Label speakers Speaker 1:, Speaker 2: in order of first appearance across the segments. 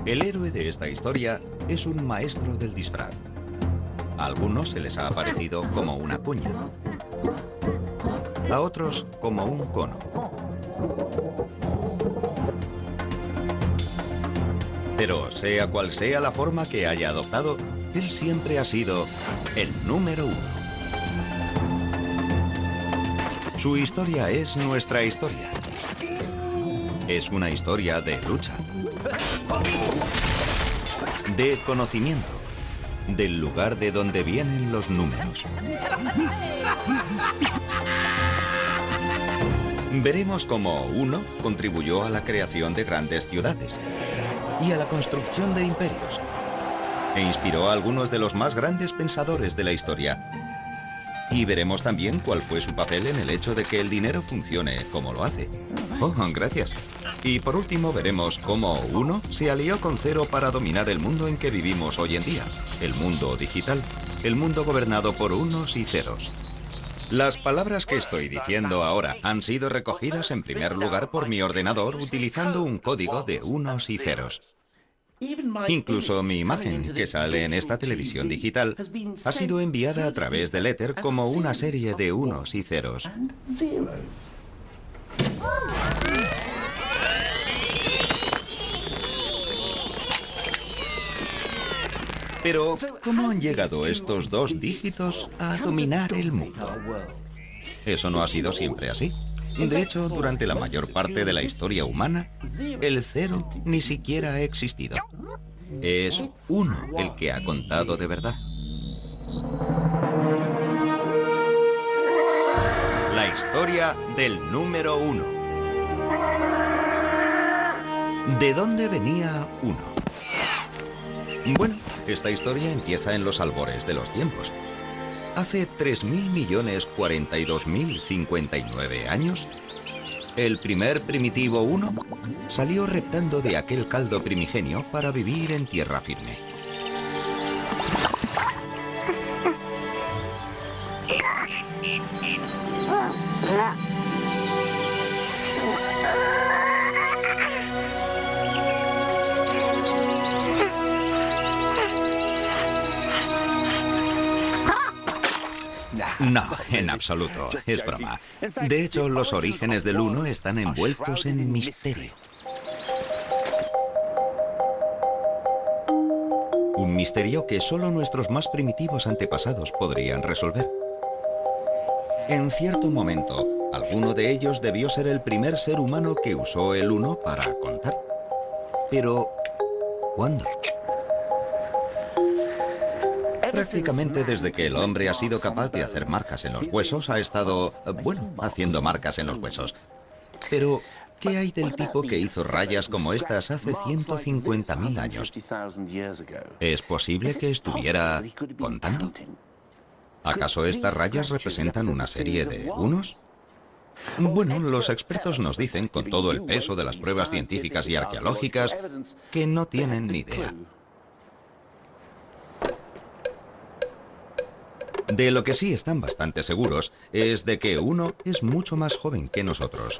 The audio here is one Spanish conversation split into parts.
Speaker 1: El héroe de esta historia es un maestro del disfraz. A algunos se les ha aparecido como una cuña, a otros como un cono. Pero sea cual sea la forma que haya adoptado, él siempre ha sido el número uno. Su historia es nuestra historia. Es una historia de lucha, de conocimiento, del lugar de donde vienen los números. Veremos cómo uno contribuyó a la creación de grandes ciudades y a la construcción de imperios, e inspiró a algunos de los más grandes pensadores de la historia. Y veremos también cuál fue su papel en el hecho de que el dinero funcione como lo hace. Oh, gracias. Y por último veremos cómo uno se alió con cero para dominar el mundo en que vivimos hoy en día, el mundo digital, el mundo gobernado por unos y ceros. Las palabras que estoy diciendo ahora han sido recogidas en primer lugar por mi ordenador utilizando un código de unos y ceros. Incluso mi imagen, que sale en esta televisión digital, ha sido enviada a través del éter como una serie de unos y ceros. Pero, ¿cómo han llegado estos dos dígitos a dominar el mundo? Eso no ha sido siempre así. De hecho, durante la mayor parte de la historia humana, el cero ni siquiera ha existido. Es uno el que ha contado de verdad. La historia del número uno. ¿De dónde venía uno? Bueno, esta historia empieza en los albores de los tiempos. Hace 3.042.059 años, el primer primitivo uno salió reptando de aquel caldo primigenio para vivir en tierra firme. No, en absoluto, es broma. De hecho, los orígenes del uno están envueltos en misterio. Un misterio que solo nuestros más primitivos antepasados podrían resolver. En cierto momento, alguno de ellos debió ser el primer ser humano que usó el uno para contar. Pero, ¿cuándo? Prácticamente desde que el hombre ha sido capaz de hacer marcas en los huesos, ha estado, bueno, haciendo marcas en los huesos. Pero, ¿qué hay del tipo que hizo rayas como estas hace 150.000 años? ¿Es posible que estuviera contando? ¿Acaso estas rayas representan una serie de unos? Bueno, los expertos nos dicen, con todo el peso de las pruebas científicas y arqueológicas, que no tienen ni idea. De lo que sí están bastante seguros es de que uno es mucho más joven que nosotros.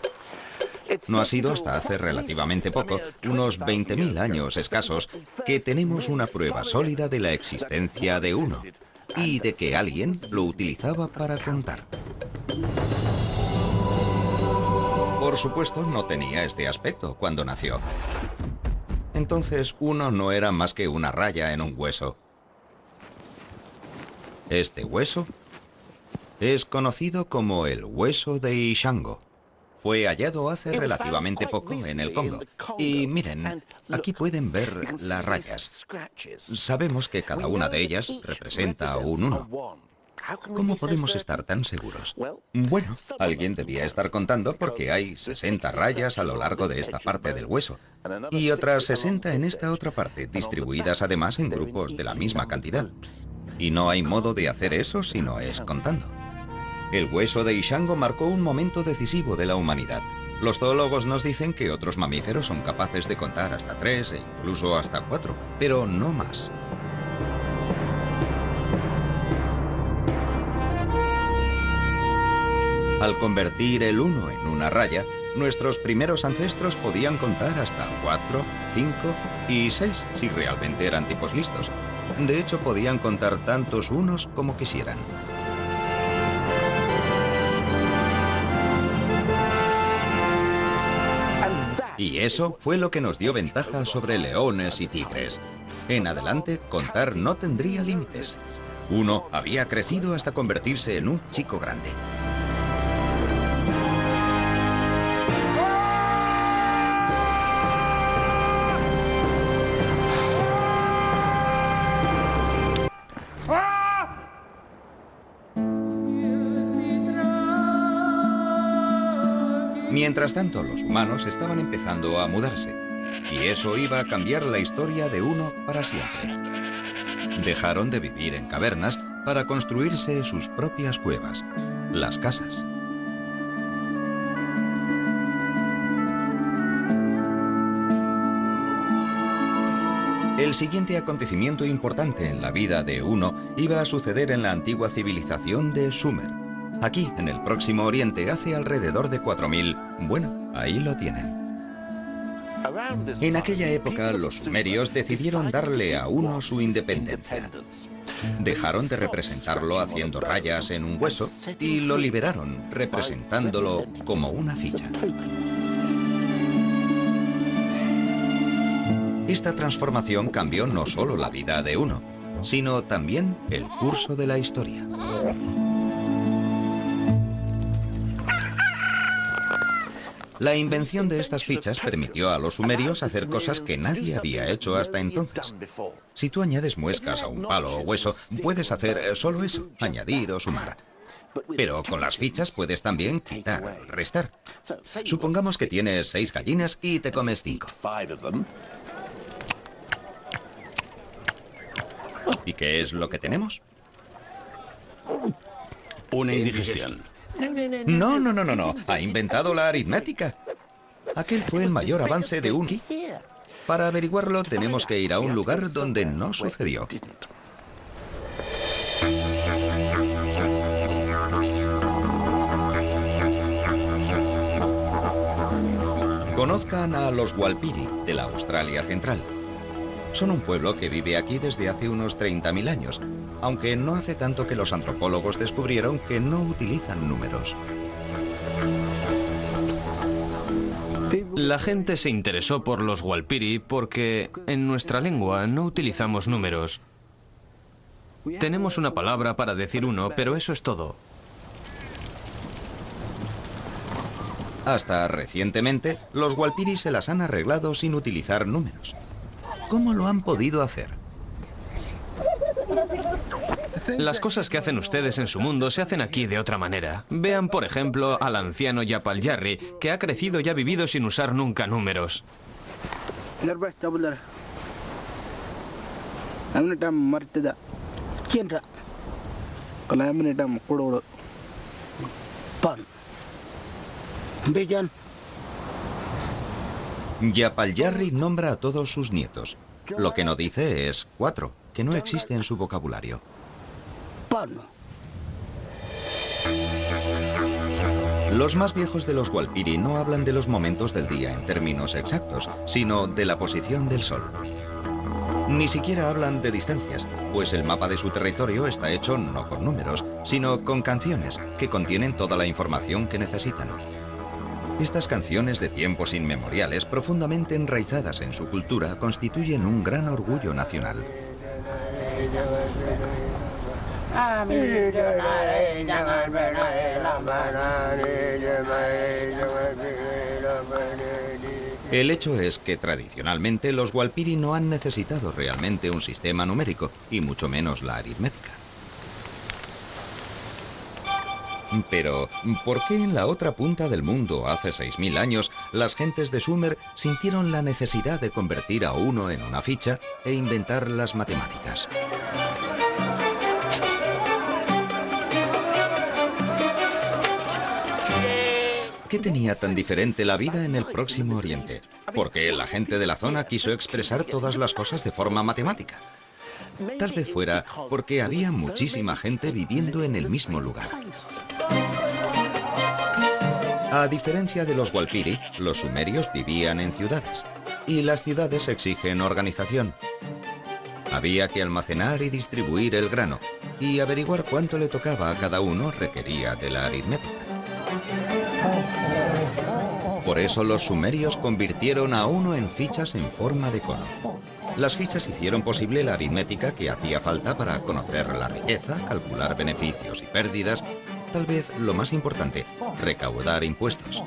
Speaker 1: No ha sido hasta hace relativamente poco, unos 20.000 años escasos, que tenemos una prueba sólida de la existencia de uno y de que alguien lo utilizaba para contar. Por supuesto, no tenía este aspecto cuando nació. Entonces, uno no era más que una raya en un hueso. Este hueso es conocido como el hueso de Ishango. Fue hallado hace relativamente poco en el Congo. Y miren, aquí pueden ver las rayas. Sabemos que cada una de ellas representa un uno. ¿Cómo podemos estar tan seguros? Bueno, alguien debía estar contando porque hay 60 rayas a lo largo de esta parte del hueso y otras 60 en esta otra parte, distribuidas además en grupos de la misma cantidad. Y no hay modo de hacer eso si no es contando. El hueso de Ishango marcó un momento decisivo de la humanidad. Los zoólogos nos dicen que otros mamíferos son capaces de contar hasta 3 e incluso hasta 4, pero no más. Al convertir el 1 en una raya, Nuestros primeros ancestros podían contar hasta 4, 5 y 6 si realmente eran tipos listos. De hecho, podían contar tantos unos como quisieran. Y eso fue lo que nos dio ventaja sobre leones y tigres. En adelante, contar no tendría límites. Uno había crecido hasta convertirse en un chico grande. Mientras tanto, los humanos estaban empezando a mudarse, y eso iba a cambiar la historia de uno para siempre. Dejaron de vivir en cavernas para construirse sus propias cuevas, las casas. El siguiente acontecimiento importante en la vida de uno iba a suceder en la antigua civilización de Sumer. Aquí, en el Próximo Oriente, hace alrededor de 4000. Bueno, ahí lo tienen. En aquella época, los sumerios decidieron darle a uno su independencia. Dejaron de representarlo haciendo rayas en un hueso y lo liberaron, representándolo como una ficha. Esta transformación cambió no solo la vida de uno, sino también el curso de la historia. La invención de estas fichas permitió a los sumerios hacer cosas que nadie había hecho hasta entonces. Si tú añades muescas a un palo o hueso, puedes hacer solo eso, añadir o sumar. Pero con las fichas puedes también quitar, restar. Supongamos que tienes 6 gallinas y te comes 5. ¿Y qué es lo que tenemos?
Speaker 2: Una indigestión.
Speaker 1: No. Ha inventado la aritmética. Aquel fue el mayor avance de un... Para averiguarlo tenemos que ir a un lugar donde no sucedió. Conozcan a los Walpiri, de la Australia Central. Son un pueblo que vive aquí desde hace unos 30.000 años, aunque no hace tanto que los antropólogos descubrieron que no utilizan números.
Speaker 3: La gente se interesó por los Walpiri porque en nuestra lengua no utilizamos números. Tenemos una palabra para decir uno, pero eso es todo.
Speaker 1: Hasta recientemente, los Walpiri se las han arreglado sin utilizar números. ¿Cómo lo han podido hacer?
Speaker 3: Las cosas que hacen ustedes en su mundo se hacen aquí de otra manera. Vean, por ejemplo, al anciano Yapal Jarri, que ha crecido y ha vivido sin usar nunca números.
Speaker 1: Yapal Jarri nombra a todos sus nietos. Lo que no dice es 4, que no existe en su vocabulario. Los más viejos de los Walpiri no hablan de los momentos del día en términos exactos, sino de la posición del sol. Ni siquiera hablan de distancias, pues el mapa de su territorio está hecho no con números, sino con canciones que contienen toda la información que necesitan. Estas canciones de tiempos inmemoriales, profundamente enraizadas en su cultura, constituyen un gran orgullo nacional. El hecho es que tradicionalmente los Walpiri no han necesitado realmente un sistema numérico, y mucho menos la aritmética. Pero, ¿por qué en la otra punta del mundo, hace 6000 años, las gentes de Sumer sintieron la necesidad de convertir a uno en una ficha e inventar las matemáticas? ¿Qué tenía tan diferente la vida en el Próximo Oriente? ¿Por qué la gente de la zona quiso expresar todas las cosas de forma matemática? Tal vez fuera porque había muchísima gente viviendo en el mismo lugar. A diferencia de los Walpiri, los sumerios vivían en ciudades, y las ciudades exigen organización. Había que almacenar y distribuir el grano, y averiguar cuánto le tocaba a cada uno requería de la aritmética. Por eso los sumerios convirtieron a uno en fichas en forma de cono. Las fichas hicieron posible la aritmética que hacía falta para conocer la riqueza, calcular beneficios y pérdidas, tal vez lo más importante, recaudar impuestos.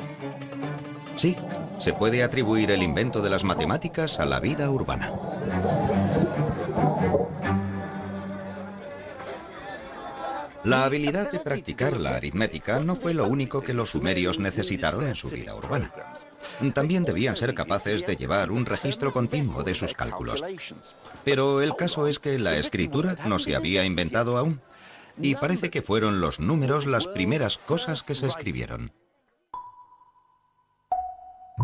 Speaker 1: Sí, se puede atribuir el invento de las matemáticas a la vida urbana. La habilidad de practicar la aritmética no fue lo único que los sumerios necesitaron en su vida urbana. También debían ser capaces de llevar un registro continuo de sus cálculos. Pero el caso es que la escritura no se había inventado aún, y parece que fueron los números las primeras cosas que se escribieron.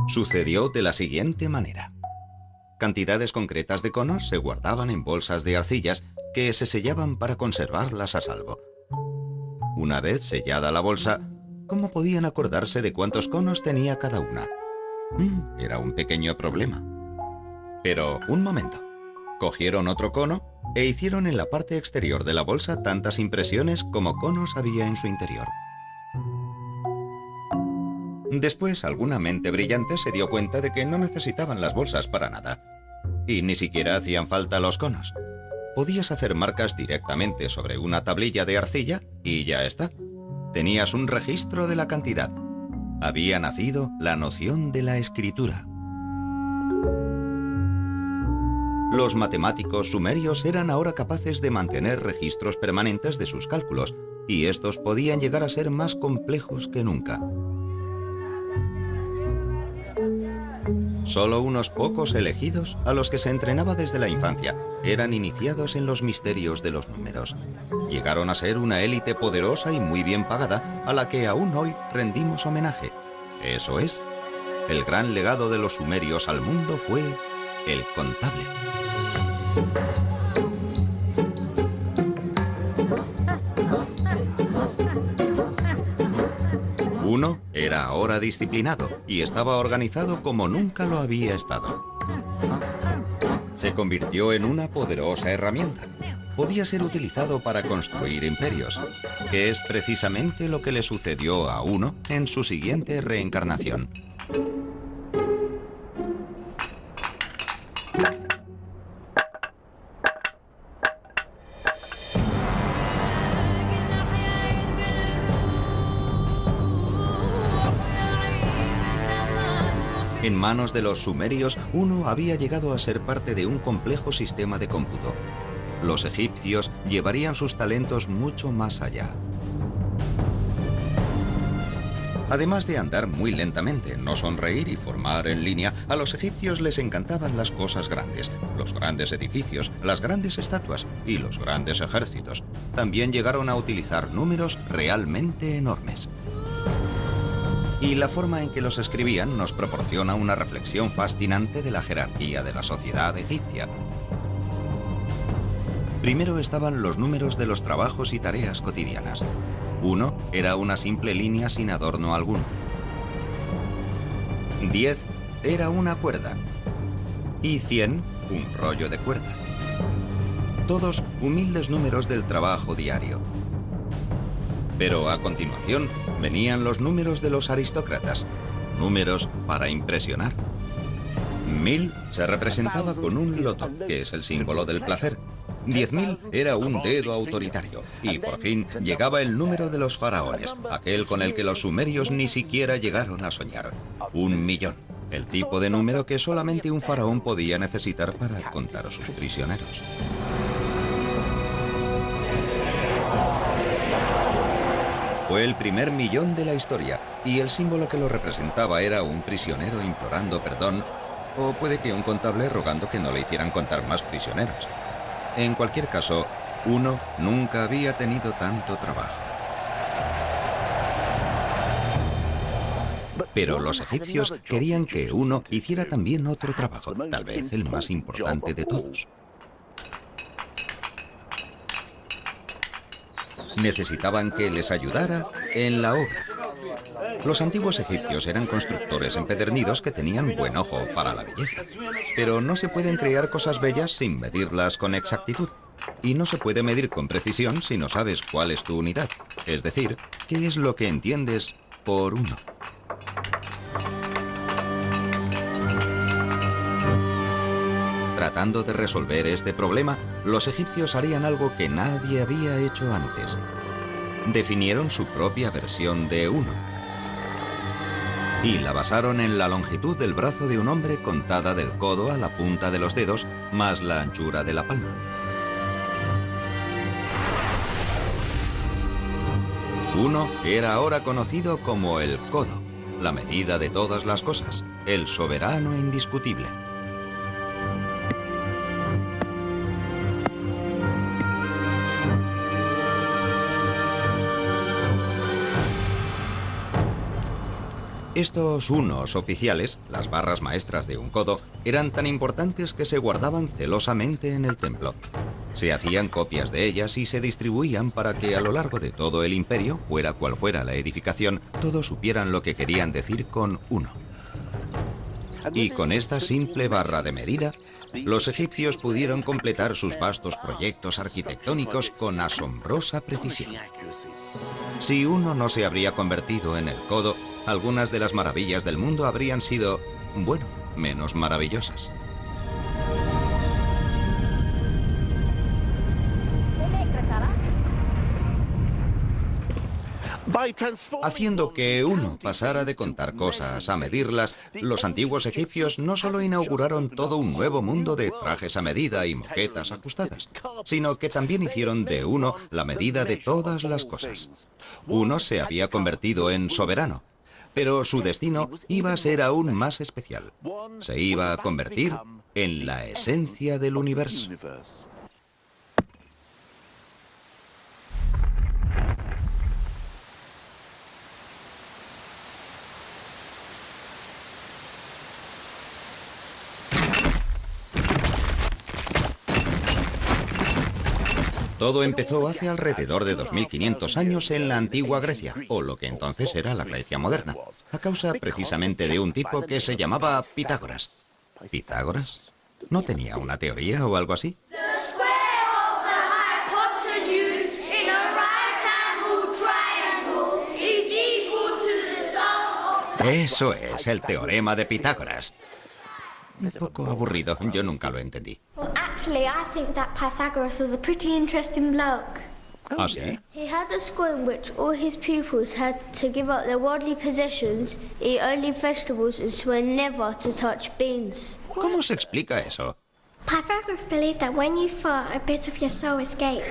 Speaker 1: Sucedió de la siguiente manera. Cantidades concretas de conos se guardaban en bolsas de arcillas que se sellaban para conservarlas a salvo. Una vez sellada la bolsa, ¿cómo podían acordarse de cuántos conos tenía cada una? Era un pequeño problema. Pero, un momento. Cogieron otro cono e hicieron en la parte exterior de la bolsa tantas impresiones como conos había en su interior. Después, alguna mente brillante se dio cuenta de que no necesitaban las bolsas para nada. Y ni siquiera hacían falta los conos. Podías hacer marcas directamente sobre una tablilla de arcilla y ya está. Tenías un registro de la cantidad. Había nacido la noción de la escritura. Los matemáticos sumerios eran ahora capaces de mantener registros permanentes de sus cálculos, y estos podían llegar a ser más complejos que nunca. Solo unos pocos elegidos, a los que se entrenaba desde la infancia, eran iniciados en los misterios de los números. Llegaron a ser una élite poderosa y muy bien pagada, a la que aún hoy rendimos homenaje. Eso es, el gran legado de los sumerios al mundo fue el contable. Uno era ahora disciplinado y estaba organizado como nunca lo había estado. Se convirtió en una poderosa herramienta. Podía ser utilizado para construir imperios, que es precisamente lo que le sucedió a Uno en su siguiente reencarnación. En manos de los sumerios, Uno había llegado a ser parte de un complejo sistema de cómputo. Los egipcios llevarían sus talentos mucho más allá. Además de andar muy lentamente, no sonreír y formar en línea, a los egipcios les encantaban las cosas grandes, los grandes edificios, las grandes estatuas y los grandes ejércitos. También llegaron a utilizar números realmente enormes. Y la forma en que los escribían nos proporciona una reflexión fascinante de la jerarquía de la sociedad egipcia. Primero estaban los números de los trabajos y tareas cotidianas. 1 era una simple línea sin adorno alguno. 10 era una cuerda. Y 100, un rollo de cuerda. Todos humildes números del trabajo diario. Pero a continuación venían los números de los aristócratas, números para impresionar. 1000 se representaba con un loto, que es el símbolo del placer. 10.000 era un dedo autoritario. Y por fin llegaba el número de los faraones, aquel con el que los sumerios ni siquiera llegaron a soñar. 1.000.000, el tipo de número que solamente un faraón podía necesitar para contar a sus prisioneros. Fue el primer millón de la historia, y el símbolo que lo representaba era un prisionero implorando perdón, o puede que un contable rogando que no le hicieran contar más prisioneros. En cualquier caso, Uno nunca había tenido tanto trabajo. Pero los egipcios querían que Uno hiciera también otro trabajo, tal vez el más importante de todos. Necesitaban que les ayudara en la obra. Los antiguos egipcios eran constructores empedernidos que tenían buen ojo para la belleza. Pero no se pueden crear cosas bellas sin medirlas con exactitud. Y no se puede medir con precisión si no sabes cuál es tu unidad. Es decir, qué es lo que entiendes por uno. Tratando de resolver este problema, los egipcios harían algo que nadie había hecho antes. Definieron su propia versión de uno. Y la basaron en la longitud del brazo de un hombre contada del codo a la punta de los dedos, más la anchura de la palma. Uno era ahora conocido como el codo, la medida de todas las cosas, el soberano indiscutible. Estos unos oficiales, las barras maestras de un codo, eran tan importantes que se guardaban celosamente en el templo. Se hacían copias de ellas y se distribuían para que a lo largo de todo el imperio, fuera cual fuera la edificación, todos supieran lo que querían decir con uno. Y con esta simple barra de medida, los egipcios pudieron completar sus vastos proyectos arquitectónicos con asombrosa precisión. Si uno no se habría convertido en el codo, algunas de las maravillas del mundo habrían sido, bueno, menos maravillosas. Haciendo que uno pasara de contar cosas a medirlas, los antiguos egipcios no solo inauguraron todo un nuevo mundo de trajes a medida y moquetas ajustadas, sino que también hicieron de uno la medida de todas las cosas. Uno se había convertido en soberano, pero su destino iba a ser aún más especial. Se iba a convertir en la esencia del universo. Todo empezó hace alrededor de 2500 años en la antigua Grecia, o lo que entonces era la Grecia moderna, a causa precisamente de un tipo que se llamaba Pitágoras. ¿Pitágoras? ¿No tenía una teoría o algo así? Eso es, el teorema de Pitágoras. Un poco aburrido, yo nunca lo entendí.
Speaker 2: Well, actually, I think that Pythagoras was a pretty interesting bloke.
Speaker 1: ¿Ah, sí?
Speaker 2: He had a school in which all his pupils had to give up their worldly possessions, eat only vegetables and swear never to touch beans.
Speaker 1: ¿Cómo se explica eso?
Speaker 2: Pythagoras believed that when you fart, a bit of your soul escaped.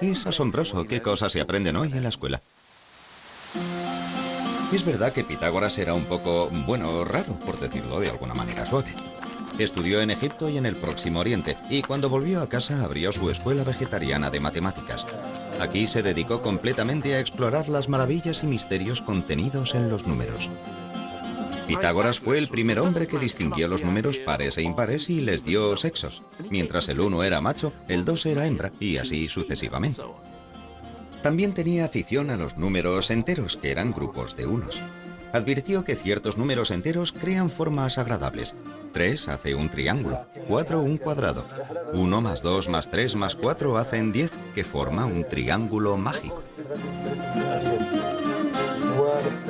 Speaker 1: Es asombroso qué cosas se aprenden hoy en la escuela. Es verdad que Pitágoras era un poco, bueno, raro, por decirlo de alguna manera suave. Estudió en Egipto y en el Próximo Oriente, y cuando volvió a casa abrió su escuela vegetariana de matemáticas. Aquí se dedicó completamente a explorar las maravillas y misterios contenidos en los números. Pitágoras fue el primer hombre que distinguió los números pares e impares y les dio sexos. Mientras el 1 era macho, el 2 era hembra, y así sucesivamente. También tenía afición a los números enteros, que eran grupos de unos. Advirtió que ciertos números enteros crean formas agradables. 3 hace un triángulo, 4 un cuadrado. 1 más 2 más 3 más 4 hacen 10, que forma un triángulo mágico.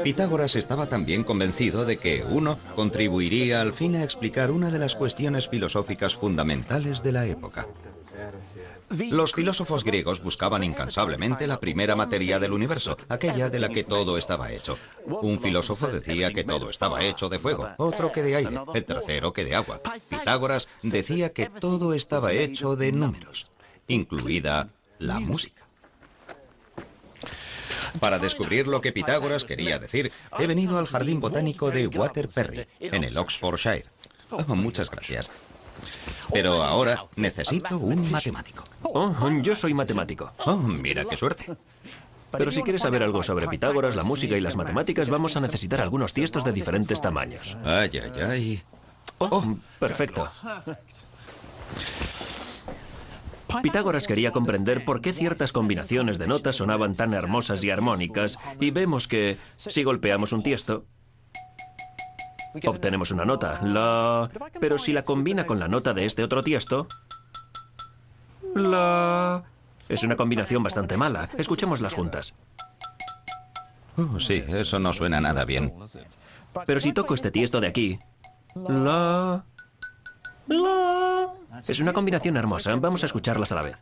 Speaker 1: Pitágoras estaba también convencido de que 1 contribuiría al fin a explicar una de las cuestiones filosóficas fundamentales de la época. Los filósofos griegos buscaban incansablemente la primera materia del universo, aquella de la que todo estaba hecho. Un filósofo decía que todo estaba hecho de fuego, otro que de aire, el tercero que de agua. Pitágoras decía que todo estaba hecho de números, incluida la música. Para descubrir lo que Pitágoras quería decir, he venido al Jardín Botánico de Waterbury, en el Oxfordshire. Oh, muchas gracias. Pero ahora necesito un matemático.
Speaker 4: Oh, yo soy matemático.
Speaker 1: Oh, mira qué suerte.
Speaker 4: Pero si quieres saber algo sobre Pitágoras, la música y las matemáticas, vamos a necesitar algunos tiestos de diferentes tamaños.
Speaker 1: Ay, ay, ay.
Speaker 4: Oh, perfecto. Pitágoras quería comprender por qué ciertas combinaciones de notas sonaban tan hermosas y armónicas, y vemos que, si golpeamos un tiesto, obtenemos una nota, la... Pero si la combina con la nota de este otro tiesto, la... Es una combinación bastante mala. Escuchémoslas juntas.
Speaker 1: Sí, eso no suena nada bien.
Speaker 4: Pero si toco este tiesto de aquí, la... Es una combinación hermosa. Vamos a escucharlas a la vez.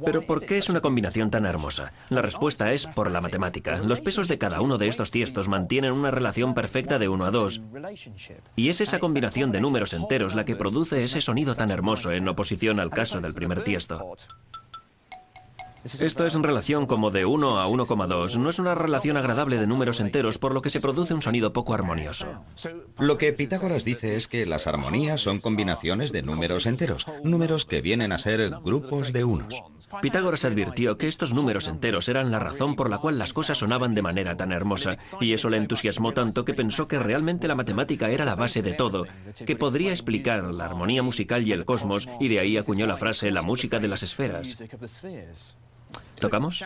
Speaker 4: Pero ¿por qué es una combinación tan hermosa? La respuesta es por la matemática. Los pesos de cada uno de estos tiestos mantienen una relación perfecta de 1 a 2. Y es esa combinación de números enteros la que produce ese sonido tan hermoso en oposición al caso del primer tiesto. Esto es en relación como de 1 a 1,2. No es una relación agradable de números enteros, por lo que se produce un sonido poco armonioso.
Speaker 1: Lo que Pitágoras dice es que las armonías son combinaciones de números enteros, números que vienen a ser grupos de unos.
Speaker 4: Pitágoras advirtió que estos números enteros eran la razón por la cual las cosas sonaban de manera tan hermosa, y eso le entusiasmó tanto que pensó que realmente la matemática era la base de todo, que podría explicar la armonía musical y el cosmos, y de ahí acuñó la frase la música de las esferas. ¿Tocamos?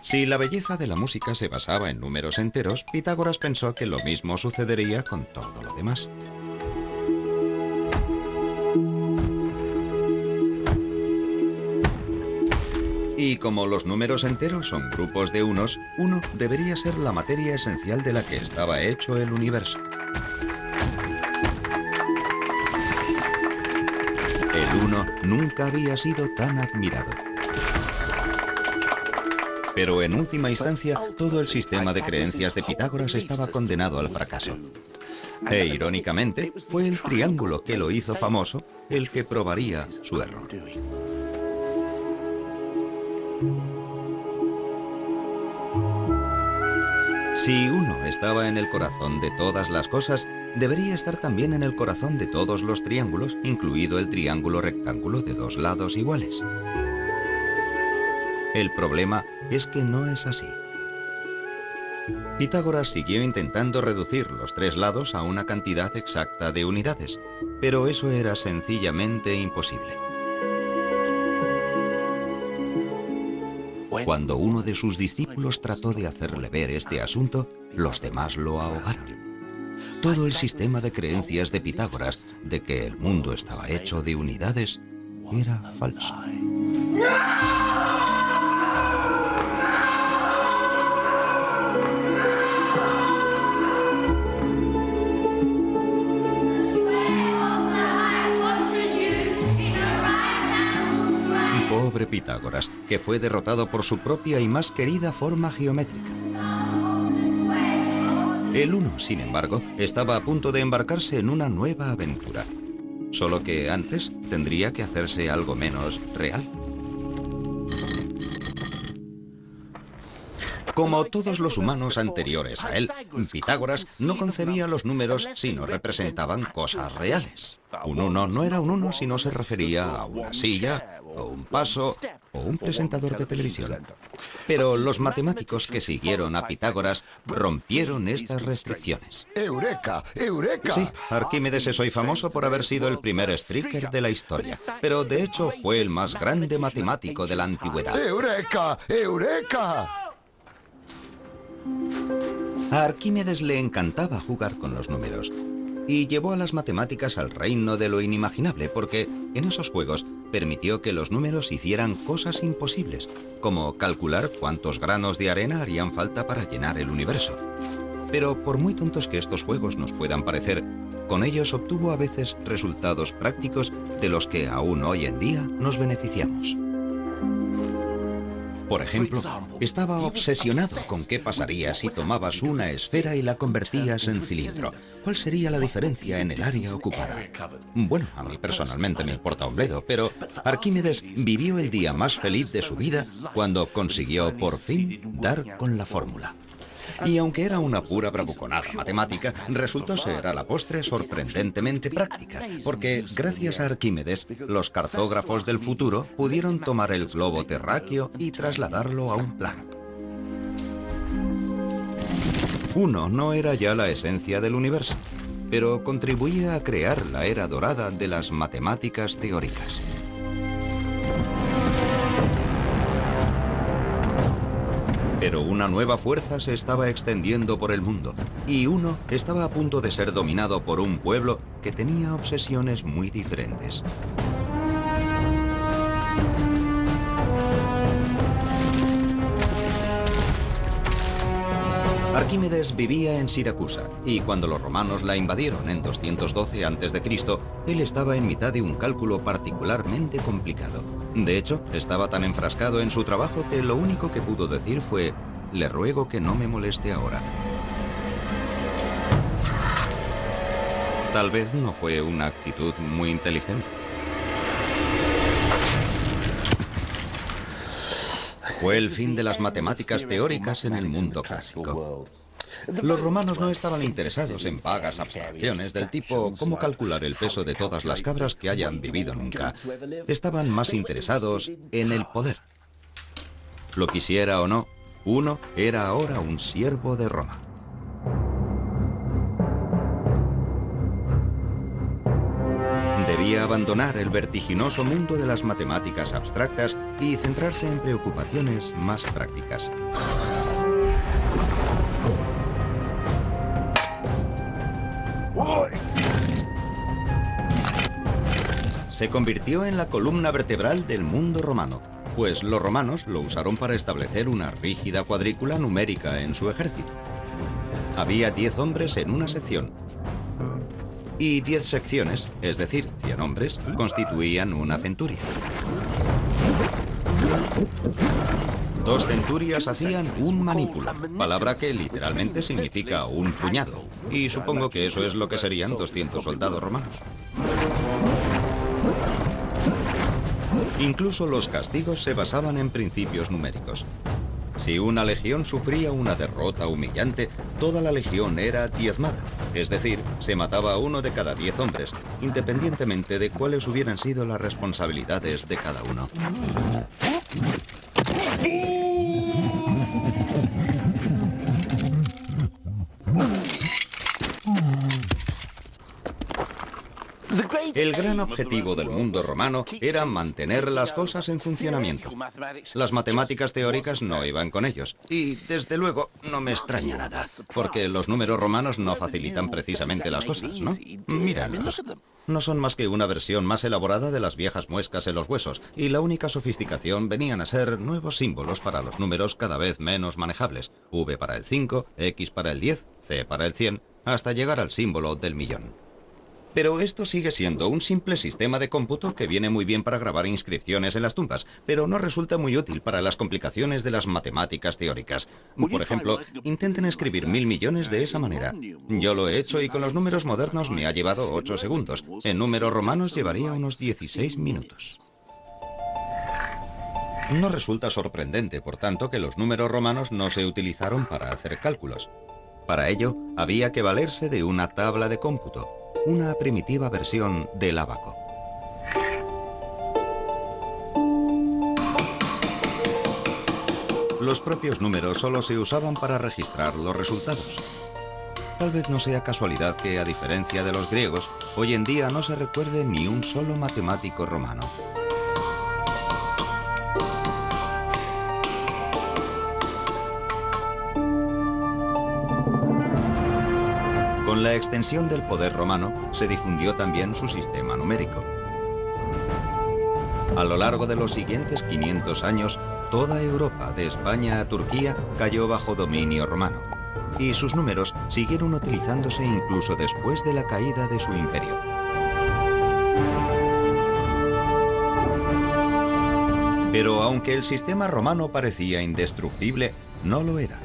Speaker 1: Si la belleza de la música se basaba en números enteros, Pitágoras pensó que lo mismo sucedería con todo lo demás. Y como los números enteros son grupos de unos, uno debería ser la materia esencial de la que estaba hecho el universo. El 1 nunca había sido tan admirado. Pero en última instancia, todo el sistema de creencias de Pitágoras estaba condenado al fracaso. E irónicamente, fue el triángulo que lo hizo famoso el que probaría su error. Si 1 estaba en el corazón de todas las cosas, debería estar también en el corazón de todos los triángulos, incluido el triángulo rectángulo de 2 lados iguales. El problema es que no es así. Pitágoras siguió intentando reducir los 3 lados a una cantidad exacta de unidades, pero eso era sencillamente imposible. Cuando uno de sus discípulos trató de hacerle ver este asunto, los demás lo ahogaron. Todo el sistema de creencias de Pitágoras de que el mundo estaba hecho de unidades era falso. Pobre Pitágoras, que fue derrotado por su propia y más querida forma geométrica. El 1, sin embargo, estaba a punto de embarcarse en una nueva aventura. Solo que antes tendría que hacerse algo menos real. Como todos los humanos anteriores a él, Pitágoras no concebía los números si no representaban cosas reales. Un 1 no era un 1 si no se refería a una silla, o un paso, o un presentador de televisión. Pero los matemáticos que siguieron a Pitágoras rompieron estas restricciones.
Speaker 5: ¡Eureka! ¡Eureka!
Speaker 1: Sí, Arquímedes es hoy famoso por haber sido el primer striker de la historia, pero de hecho fue el más grande matemático de la antigüedad.
Speaker 5: ¡Eureka! ¡Eureka!
Speaker 1: A Arquímedes le encantaba jugar con los números y llevó a las matemáticas al reino de lo inimaginable porque en esos juegos permitió que los números hicieran cosas imposibles, como calcular cuántos granos de arena harían falta para llenar el universo. Pero por muy tontos que estos juegos nos puedan parecer, con ellos obtuvo a veces resultados prácticos de los que aún hoy en día nos beneficiamos. Por ejemplo, estaba obsesionado con qué pasaría si tomabas una esfera y la convertías en cilindro. ¿Cuál sería la diferencia en el área ocupada? Bueno, a mí personalmente me importa un bledo, pero Arquímedes vivió el día más feliz de su vida cuando consiguió por fin dar con la fórmula. Y aunque era una pura bravuconada matemática, resultó ser a la postre sorprendentemente práctica, porque gracias a Arquímedes, los cartógrafos del futuro pudieron tomar el globo terráqueo y trasladarlo a un plano. 1 no era ya la esencia del universo. pero contribuía a crear la era dorada de las matemáticas teóricas. Pero una nueva fuerza se estaba extendiendo por el mundo, y uno estaba a punto de ser dominado por un pueblo que tenía obsesiones muy diferentes. Arquímedes vivía en Siracusa, y cuando los romanos la invadieron en 212 a.C., él estaba en mitad de un cálculo particularmente complicado. De hecho, estaba tan enfrascado en su trabajo que lo único que pudo decir fue: «Le ruego que no me moleste ahora». Tal vez no fue una actitud muy inteligente. Fue el fin de las matemáticas teóricas en el mundo clásico. Los romanos no estaban interesados en vagas abstracciones del tipo cómo calcular el peso de todas las cabras que hayan vivido nunca. Estaban más interesados en el poder. Lo quisiera o no, uno era ahora un siervo de Roma. Debía abandonar el vertiginoso mundo de las matemáticas abstractas y centrarse en preocupaciones más prácticas. Se convirtió en la columna vertebral del mundo romano, pues los romanos lo usaron para establecer una rígida cuadrícula numérica en su ejército. Había 10 hombres en una sección, y 10 secciones, es decir, 100 hombres, constituían una centuria. 2 centurias hacían un manípulo, palabra que literalmente significa un puñado, y supongo que eso es lo que serían 200 soldados romanos. Incluso los castigos se basaban en principios numéricos. Si una legión sufría una derrota humillante, toda la legión era diezmada, es decir, se mataba a 1 de cada 10 hombres, independientemente de cuáles hubieran sido las responsabilidades de cada uno. El gran objetivo del mundo romano era mantener las cosas en funcionamiento. Las matemáticas teóricas no iban con ellos. Y, desde luego, no me extraña nada, porque los números romanos no facilitan precisamente las cosas, ¿no? Míralos. No son más que una versión más elaborada de las viejas muescas en los huesos, y la única sofisticación venían a ser nuevos símbolos para los números cada vez menos manejables. V para el 5, X para el 10, C para el 100, hasta llegar al símbolo del millón. Pero esto sigue siendo un simple sistema de cómputo que viene muy bien para grabar inscripciones en las tumbas, pero no resulta muy útil para las complicaciones de las matemáticas teóricas. Por ejemplo, intenten escribir 1000 millones de esa manera. Yo lo he hecho y con los números modernos me ha llevado 8 segundos. En números romanos llevaría unos 16 minutos. No resulta sorprendente, por tanto, que los números romanos no se utilizaron para hacer cálculos. Para ello, había que valerse de una tabla de cómputo, una primitiva versión del ábaco. Los propios números solo se usaban para registrar los resultados. Tal vez no sea casualidad que, a diferencia de los griegos, hoy en día no se recuerde ni un solo matemático romano. Con la extensión del poder romano, se difundió también su sistema numérico. A lo largo de los siguientes 500 años, toda Europa, de España a Turquía, cayó bajo dominio romano, y sus números siguieron utilizándose incluso después de la caída de su imperio. Pero aunque el sistema romano parecía indestructible, no lo era.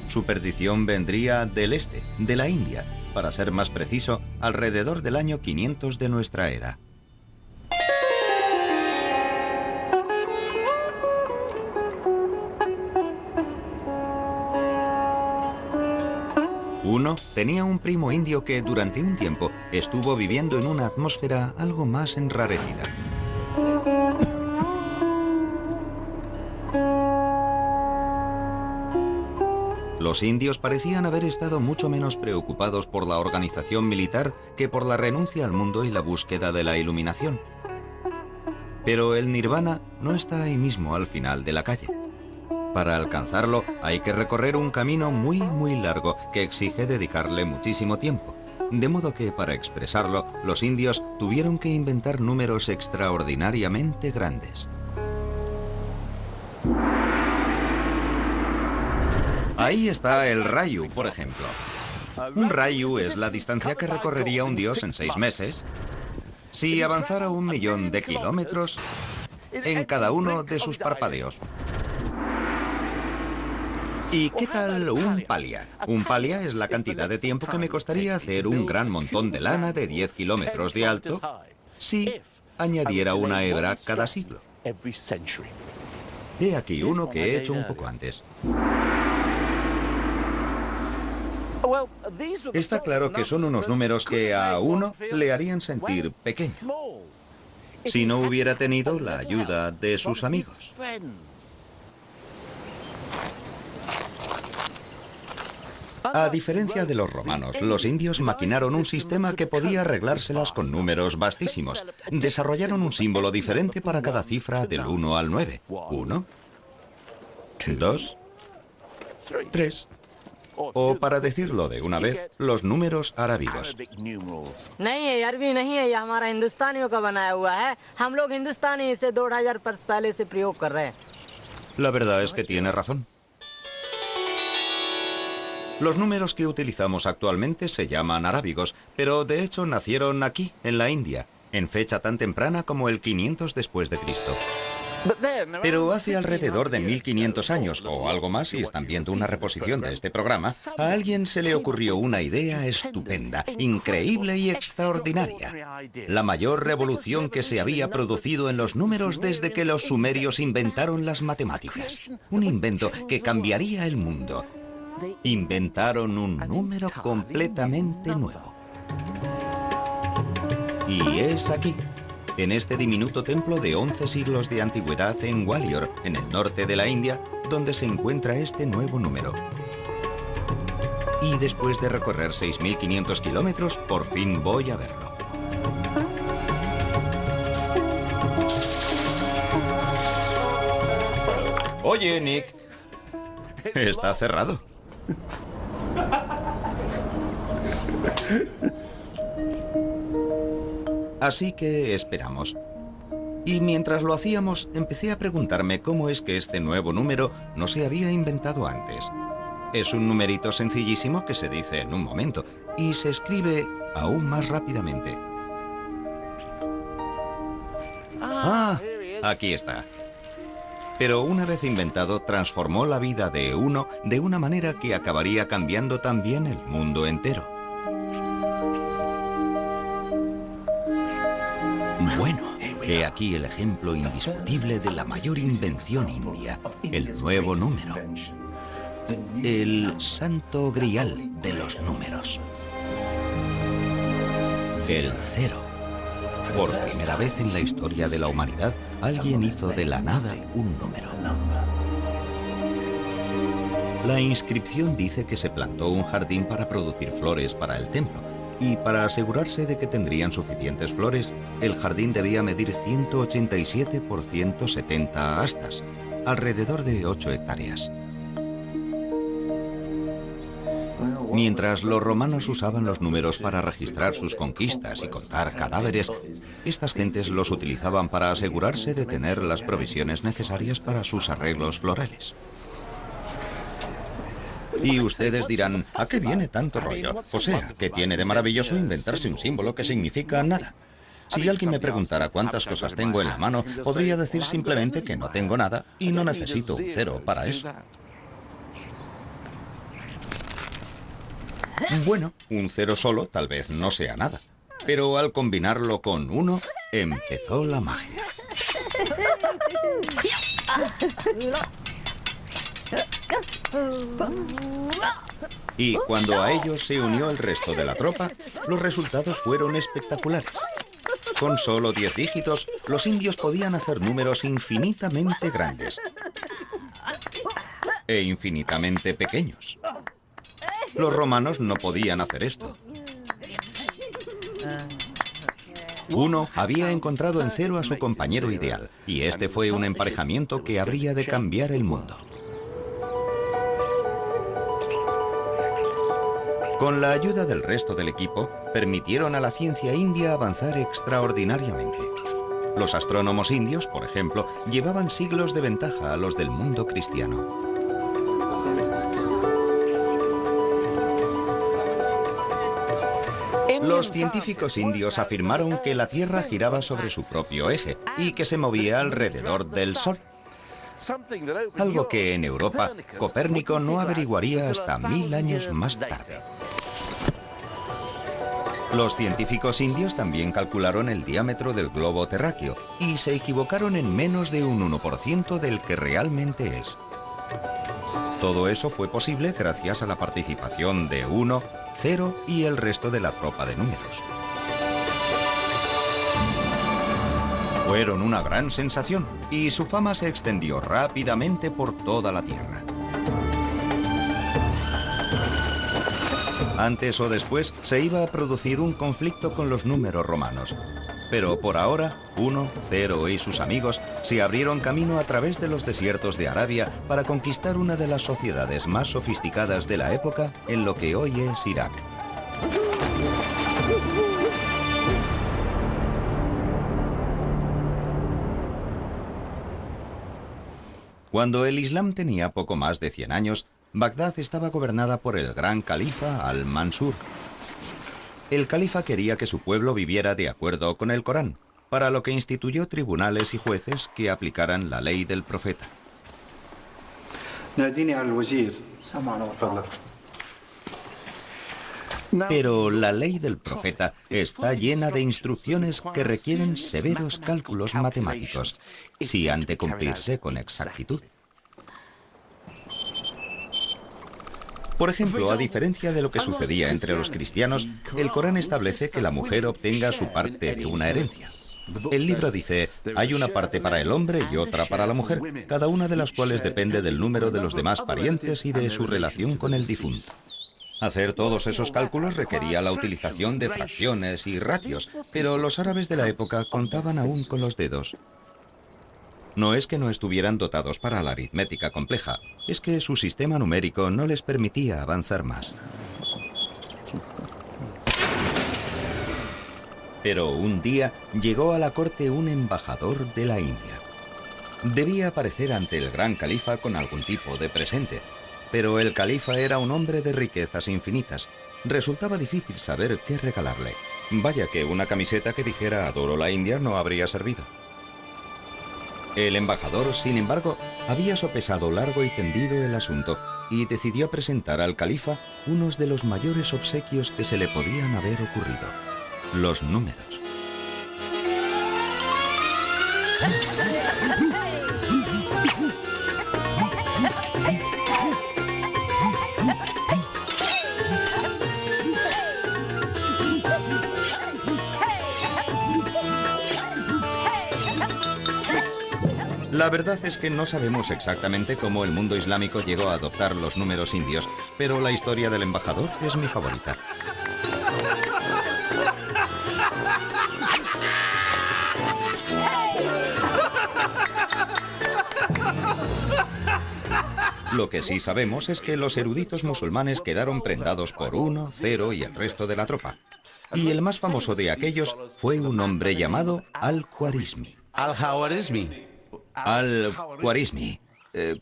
Speaker 1: Su perdición vendría del este, de la India, para ser más preciso, alrededor del año 500 de nuestra era. Uno tenía un primo indio que durante un tiempo estuvo viviendo en una atmósfera algo más enrarecida. Los indios parecían haber estado mucho menos preocupados por la organización militar que por la renuncia al mundo y la búsqueda de la iluminación. Pero el nirvana no está ahí mismo al final de la calle. Para alcanzarlo hay que recorrer un camino muy largo que exige dedicarle muchísimo tiempo. De modo que para expresarlo, los indios tuvieron que inventar números extraordinariamente grandes. Ahí está el rayu, por ejemplo. Un rayu es la distancia que recorrería un dios en 6 meses si avanzara 1 millón de kilómetros en cada uno de sus parpadeos. ¿Y qué tal un palia? Un palia es la cantidad de tiempo que me costaría hacer un gran montón de lana de 10 kilómetros de alto si añadiera una hebra cada siglo. He aquí uno que he hecho un poco antes. Está claro que son unos números que a uno le harían sentir pequeño si no hubiera tenido la ayuda de sus amigos. A diferencia de los romanos, los indios maquinaron un sistema que podía arreglárselas con números vastísimos. Desarrollaron un símbolo diferente para cada cifra del 1 al 9. 1, 2, 3. O, para decirlo de una vez, los números arábigos. La verdad es que tiene razón. Los números que utilizamos actualmente se llaman arábigos, pero de hecho nacieron aquí, en la India, en fecha tan temprana como el 500 después de Cristo. Pero hace alrededor de 1500 años, o algo más si están viendo una reposición de este programa, a alguien se le ocurrió una idea estupenda, increíble y extraordinaria. La mayor revolución que se había producido en los números desde que los sumerios inventaron las matemáticas. Un invento que cambiaría el mundo. Inventaron un número completamente nuevo. Y es aquí, en este diminuto templo de 11 siglos de antigüedad en Gwalior, en el norte de la India, donde se encuentra este nuevo número. Y después de recorrer 6.500 kilómetros, por fin voy a verlo. Oye, Nick. Está cerrado. Así que esperamos. Y mientras lo hacíamos, empecé a preguntarme cómo es que este nuevo número no se había inventado antes. Es un numerito sencillísimo que se dice en un momento y se escribe aún más rápidamente. Ah, aquí está. Pero una vez inventado, transformó la vida de uno de una manera que acabaría cambiando también el mundo entero. Bueno, he aquí el ejemplo indiscutible de la mayor invención india, el nuevo número. El santo grial de los números. El 0. Por primera vez en la historia de la humanidad, alguien hizo de la nada un número. La inscripción dice que se plantó un jardín para producir flores para el templo, y para asegurarse de que tendrían suficientes flores, el jardín debía medir 187 por 170 astas, alrededor de 8 hectáreas. Mientras los romanos usaban los números para registrar sus conquistas y contar cadáveres, estas gentes los utilizaban para asegurarse de tener las provisiones necesarias para sus arreglos florales. Y ustedes dirán, ¿a qué viene tanto rollo? O sea, ¿qué tiene de maravilloso inventarse un símbolo que significa nada? Si alguien me preguntara cuántas cosas tengo en la mano, podría decir simplemente que no tengo nada y no necesito un 0 para eso. Bueno, un 0 solo tal vez no sea nada, pero al combinarlo con 1, empezó la magia. Y cuando a ellos se unió el resto de la tropa, los resultados fueron espectaculares. Con solo 10 dígitos, los indios podían hacer números infinitamente grandes e infinitamente pequeños. Los romanos no podían hacer esto. 1 había encontrado en 0 a su compañero ideal, y este fue un emparejamiento que habría de cambiar el mundo. Con la ayuda del resto del equipo, permitieron a la ciencia india avanzar extraordinariamente. Los astrónomos indios, por ejemplo, llevaban siglos de ventaja a los del mundo cristiano. Los científicos indios afirmaron que la Tierra giraba sobre su propio eje y que se movía alrededor del Sol. Algo que en Europa Copérnico no averiguaría hasta 1000 años más tarde. Los científicos indios también calcularon el diámetro del globo terráqueo y se equivocaron en menos de un 1% del que realmente es. Todo eso fue posible gracias a la participación de 1, 0 y el resto de la tropa de números. Fueron una gran sensación y su fama se extendió rápidamente por toda la Tierra. Antes o después se iba a producir un conflicto con los números romanos. Pero por ahora, 1, 0 y sus amigos se abrieron camino a través de los desiertos de Arabia para conquistar una de las sociedades más sofisticadas de la época en lo que hoy es Irak. Cuando el Islam tenía poco más de 100 años, Bagdad estaba gobernada por el gran califa Al-Mansur. El califa quería que su pueblo viviera de acuerdo con el Corán, para lo que instituyó tribunales y jueces que aplicaran la ley del profeta. Pero la ley del profeta está llena de instrucciones que requieren severos cálculos matemáticos, si han de cumplirse con exactitud. Por ejemplo, a diferencia de lo que sucedía entre los cristianos, el Corán establece que la mujer obtenga su parte de una herencia. El libro dice, hay una parte para el hombre y otra para la mujer, cada una de las cuales depende del número de los demás parientes y de su relación con el difunto. Hacer todos esos cálculos requería la utilización de fracciones y ratios, pero los árabes de la época contaban aún con los dedos. No es que no estuvieran dotados para la aritmética compleja, es que su sistema numérico no les permitía avanzar más. Pero un día llegó a la corte un embajador de la India. Debía aparecer ante el gran califa con algún tipo de presente, pero el califa era un hombre de riquezas infinitas. Resultaba difícil saber qué regalarle. Vaya que una camiseta que dijera "Adoro la India" no habría servido. El embajador, sin embargo, había sopesado largo y tendido el asunto y decidió presentar al califa unos de los mayores obsequios que se le podían haber ocurrido: los números. La verdad es que no sabemos exactamente cómo el mundo islámico llegó a adoptar los números indios, pero la historia del embajador es mi favorita. Lo que sí sabemos es que los eruditos musulmanes quedaron prendados por 1, 0 y el resto de la tropa. Y el más famoso de aquellos fue un hombre llamado Al-Khwarizmi.
Speaker 6: Al-Khwarizmi.
Speaker 1: Al-Khwarizmi.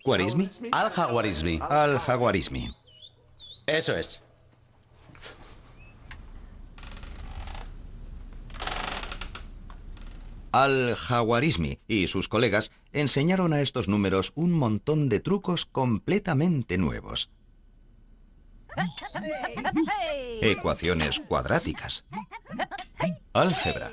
Speaker 1: ¿Khwarizmi?
Speaker 6: Al-Khwarizmi.
Speaker 1: Al-Khwarizmi.
Speaker 6: Eso es.
Speaker 1: Al-Khwarizmi y sus colegas enseñaron a estos números un montón de trucos completamente nuevos. Ecuaciones cuadráticas. Álgebra.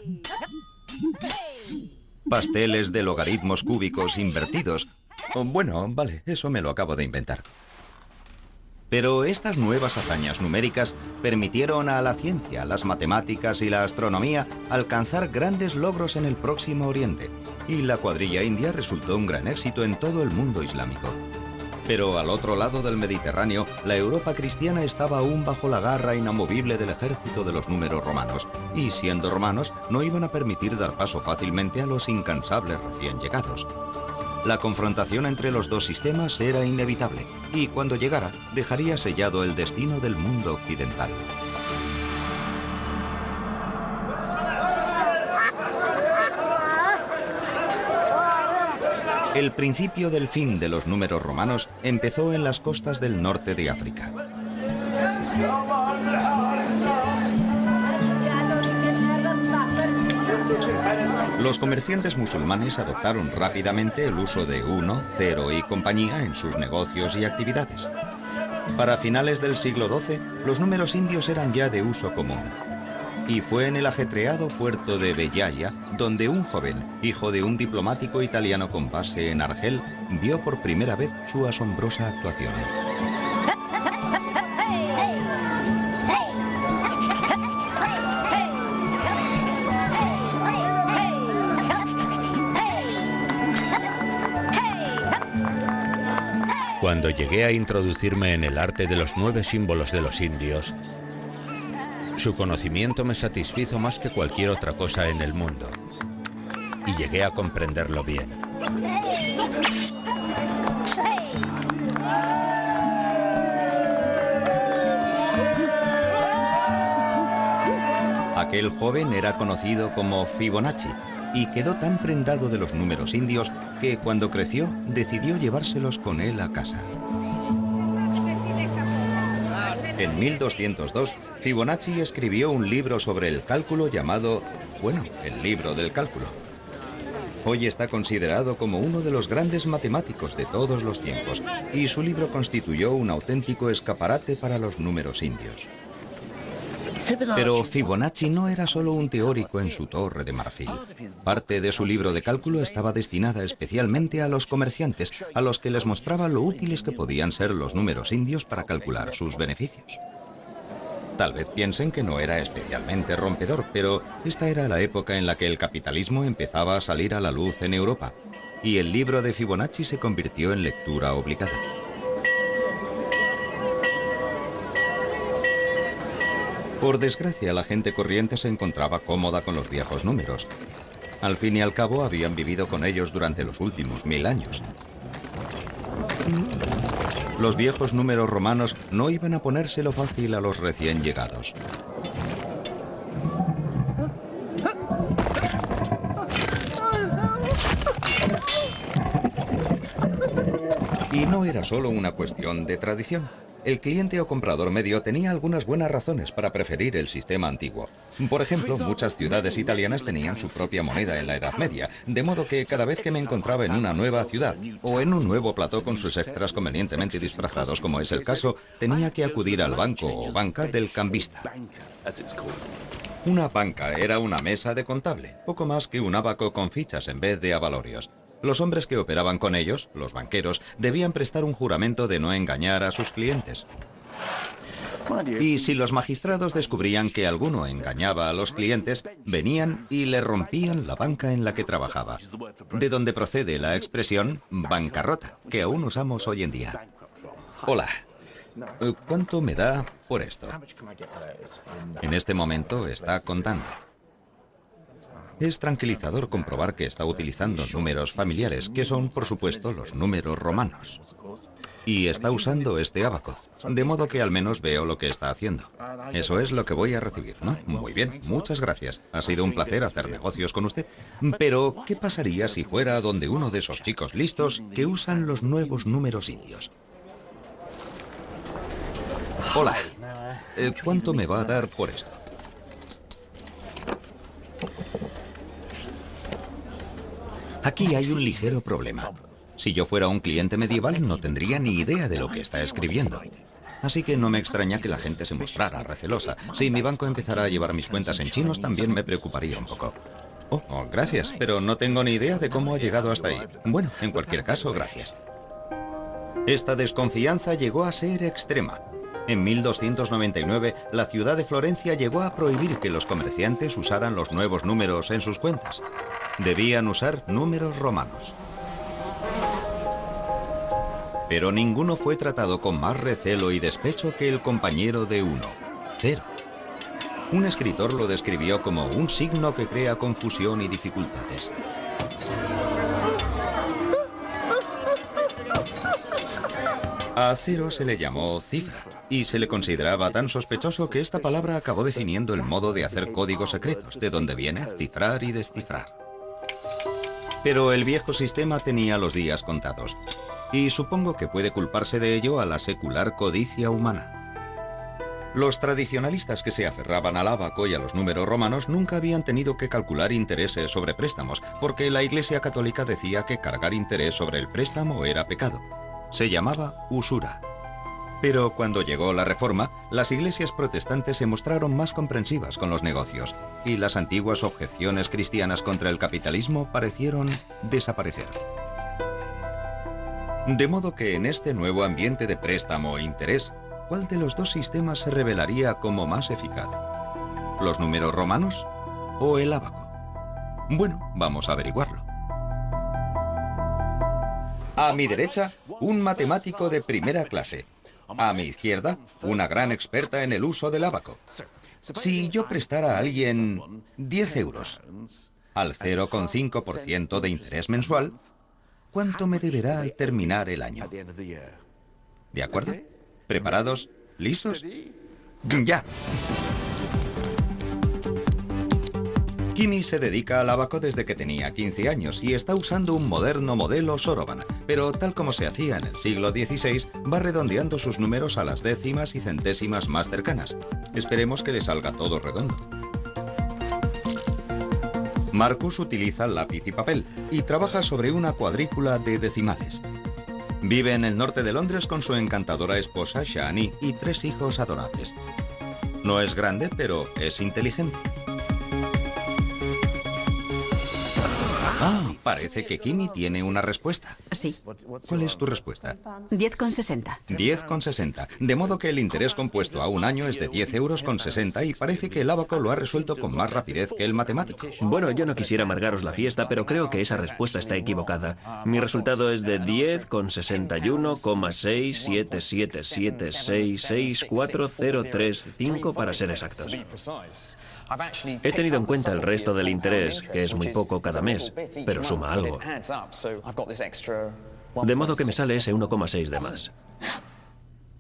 Speaker 1: Pasteles de logaritmos cúbicos invertidos. Bueno, vale, eso me lo acabo de inventar. Pero estas nuevas hazañas numéricas permitieron a la ciencia, las matemáticas y la astronomía alcanzar grandes logros en el Próximo Oriente, y la cuadrilla india resultó un gran éxito en todo el mundo islámico. Pero al otro lado del Mediterráneo, la Europa cristiana estaba aún bajo la garra inamovible del ejército de los números romanos, y siendo romanos, no iban a permitir dar paso fácilmente a los incansables recién llegados. La confrontación entre los dos sistemas era inevitable, y cuando llegara, dejaría sellado el destino del mundo occidental. El principio del fin de los números romanos empezó en las costas del norte de África. Los comerciantes musulmanes adoptaron rápidamente el uso de 1, 0 y compañía en sus negocios y actividades. Para finales del siglo XII, los números indios eran ya de uso común. Y fue en el ajetreado puerto de Bellaya donde un joven, hijo de un diplomático italiano con base en Argel, vio por primera vez su asombrosa actuación.
Speaker 7: Cuando llegué a introducirme en el arte de los 9 símbolos de los indios, su conocimiento me satisfizo más que cualquier otra cosa en el mundo, y llegué a comprenderlo bien.
Speaker 1: Aquel joven era conocido como Fibonacci y quedó tan prendado de los números indios que cuando creció decidió llevárselos con él a casa. En 1202, Fibonacci escribió un libro sobre el cálculo llamado, el libro del cálculo. Hoy está considerado como uno de los grandes matemáticos de todos los tiempos, y su libro constituyó un auténtico escaparate para los números indios. Pero Fibonacci no era solo un teórico en su torre de marfil. Parte de su libro de cálculo estaba destinada especialmente a los comerciantes, a los que les mostraba lo útiles que podían ser los números indios para calcular sus beneficios. Tal vez piensen que no era especialmente rompedor, pero esta era la época en la que el capitalismo empezaba a salir a la luz en Europa, y el libro de Fibonacci se convirtió en lectura obligada. Por desgracia, la gente corriente se encontraba cómoda con los viejos números. Al fin y al cabo, habían vivido con ellos durante los últimos 1000 años. Los viejos números romanos no iban a ponérselo fácil a los recién llegados. Y no era solo una cuestión de tradición. El cliente o comprador medio tenía algunas buenas razones para preferir el sistema antiguo. Por ejemplo, muchas ciudades italianas tenían su propia moneda en la Edad Media, de modo que cada vez que me encontraba en una nueva ciudad o en un nuevo plató con sus extras convenientemente disfrazados, como es el caso, tenía que acudir al banco o banca del cambista. Una banca era una mesa de contable, poco más que un ábaco con fichas en vez de avalorios. Los hombres que operaban con ellos, los banqueros, debían prestar un juramento de no engañar a sus clientes. Y si los magistrados descubrían que alguno engañaba a los clientes, venían y le rompían la banca en la que trabajaba, de donde procede la expresión bancarrota, que aún usamos hoy en día. Hola, ¿cuánto me da por esto? En este momento está contando. Es tranquilizador comprobar que está utilizando números familiares, que son, por supuesto, los números romanos. Y está usando este ábaco, de modo que al menos veo lo que está haciendo. Eso es lo que voy a recibir, ¿no? Muy bien, muchas gracias. Ha sido un placer hacer negocios con usted. Pero, ¿qué pasaría si fuera donde uno de esos chicos listos que usan los nuevos números indios? Hola, ¿cuánto me va a dar por esto? Aquí hay un ligero problema. Si yo fuera un cliente medieval, no tendría ni idea de lo que está escribiendo. Así que no me extraña que la gente se mostrara recelosa. Si mi banco empezara a llevar mis cuentas en chinos, también me preocuparía un poco. Oh, gracias, pero no tengo ni idea de cómo ha llegado hasta ahí. Bueno, en cualquier caso, gracias. Esta desconfianza llegó a ser extrema. En 1299, la ciudad de Florencia llegó a prohibir que los comerciantes usaran los nuevos números en sus cuentas. Debían usar números romanos. Pero ninguno fue tratado con más recelo y despecho que el compañero de uno, 0. Un escritor lo describió como un signo que crea confusión y dificultades. A 0 se le llamó cifra, y se le consideraba tan sospechoso que esta palabra acabó definiendo el modo de hacer códigos secretos, de donde viene cifrar y descifrar. Pero el viejo sistema tenía los días contados, y supongo que puede culparse de ello a la secular codicia humana. Los tradicionalistas que se aferraban al ábaco y a los números romanos nunca habían tenido que calcular intereses sobre préstamos, porque la Iglesia Católica decía que cargar interés sobre el préstamo era pecado. Se llamaba usura. Pero cuando llegó la Reforma, las iglesias protestantes se mostraron más comprensivas con los negocios, y las antiguas objeciones cristianas contra el capitalismo parecieron desaparecer. De modo que en este nuevo ambiente de préstamo e interés, ¿cuál de los dos sistemas se revelaría como más eficaz? ¿Los números romanos o el ábaco? Bueno, vamos a averiguarlo. A mi derecha, un matemático de primera clase. A mi izquierda, una gran experta en el uso del ábaco. Si yo prestara a alguien 10 euros al 0,5% de interés mensual, ¿cuánto me deberá al terminar el año? ¿De acuerdo? ¿Preparados? ¿Listos? ¡Ya! Kimi se dedica al ábaco desde que tenía 15 años y está usando un moderno modelo Soroban, pero tal como se hacía en el siglo XVI, va redondeando sus números a las décimas y centésimas más cercanas. Esperemos que le salga todo redondo. Marcus utiliza lápiz y papel y trabaja sobre una cuadrícula de decimales. Vive en el norte de Londres con su encantadora esposa Shani y 3 hijos adorables. No es grande, pero es inteligente. Ah, parece que Kimi tiene una respuesta.
Speaker 8: Sí.
Speaker 1: ¿Cuál es tu respuesta?
Speaker 8: 10,60.
Speaker 1: 10,60. De modo que el interés compuesto a un año es de 10 euros con 60 y parece que el ábaco lo ha resuelto con más rapidez que el matemático.
Speaker 4: Bueno, yo no quisiera amargaros la fiesta, pero creo que esa respuesta está equivocada. Mi resultado es de 10,61,677766403 para ser exactos. He tenido en cuenta el resto del interés, que es muy poco cada mes, pero suma algo. De modo que me sale ese 1,6 de más.